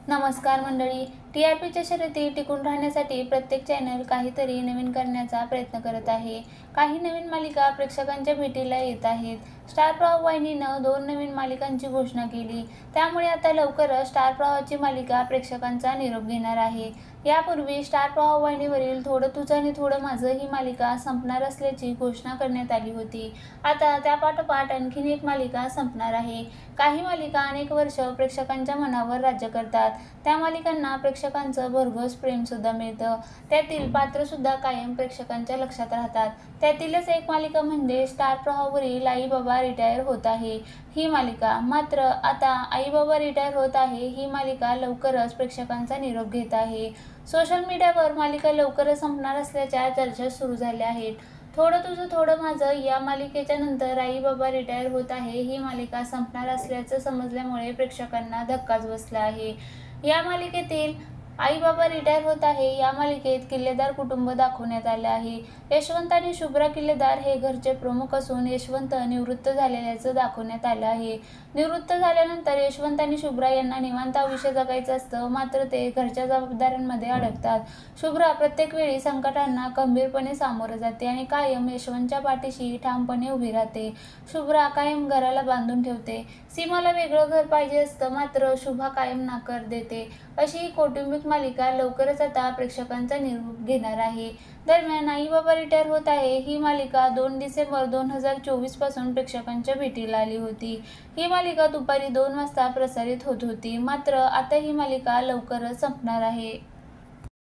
नमस्कार मंडळी. टी-आर-पीच्या शर्यती टिकून राहण्यासाठी प्रत्येक चॅनल काहीतरी नवीन करण्याचा प्रयत्न करत आहे. काही नवीन मालिका प्रेक्षकांच्या भेटीला येत आहेत. स्टार प्रवाह वाहिनीनं 2 नवीन मालिकांची घोषणा केली. त्यामुळे आता लवकरच स्टार प्रवाहाची मालिका प्रेक्षकांचा निरोप घेणार आहे. यापूर्वी स्टार प्रवाह वाहिनीवरील थोडं तुझं आणि थोडं माझं ही मालिका संपणार असल्याची घोषणा करण्यात आली होती. आता त्यापाठोपाठ आणखीन एक मालिका संपणार आहे. काही मालिका अनेक वर्ष प्रेक्षकांच्या मनावर राज्य करतात. त्या मालिकांना प्रेक्षकांचं भरघोस प्रेमसुद्धा मिळतं. त्यातील पात्रसुद्धा कायम प्रेक्षकांच्या लक्षात राहतात. त्यातीलच एक मालिका म्हणजे स्टार प्रवाहावरील आई बाबा रिटायर होत आहे ही मालिका. मात्र आता आई बाबा रिटायर होत आहे ही मालिका लवकरच प्रेक्षकांचा निरोप घेत आहे. सोशल मीडियावर मालिका लवकरच संपणार असल्याच्या चर्चा सुरू झाल्या आहेत. थोडं तुझं थोडं माझं या मालिकेच्या नंतर आई बाबा रिटायर होत आहे ही मालिका संपणार असल्याचं समजल्यामुळे प्रेक्षकांना धक्काच बसला आहे. या मालिकेतील आई बाबा रिटायर होत आहे या मालिकेत किल्लेदार कुटुंब दाखवण्यात आले आहे. यशवंत आणि शुभ्रा किल्लेदार हे घरचे प्रमुख असून यशवंत निवृत्त झालेल्याचं दाखवण्यात आलं आहे. निवृत्त झाल्यानंतर यशवंत आणि शुभ्रा यांना निवांत आयुष्य जगायचं असतं, मात्र ते घरच्या जबाबदाऱ्यांमध्ये अडकतात. शुभ्रा प्रत्येक वेळी संकटांना खंबीरपणे सामोरं जाते आणि कायम यशवंतच्या पाठीशी ठामपणे उभी राहते. शुभ्रा कायम घराला बांधून ठेवते. सीमाला वेगळं घर पाहिजे असतं, मात्र शुभा कायम नकार देते. अशी ही कौटुंबिक मालिका लवकरच आता प्रेक्षकांचा निरोप घेणार आहे. दरम्यान आई बाबा रिटायर होत आहे ही मालिका 2 डिसेंबर 2024 पासून प्रेक्षकांच्या भेटीला आली होती. ही मालिका दुपारी 2 वाजता प्रसारित होत होती. मात्र आता ही मालिका लवकरच संपणार आहे.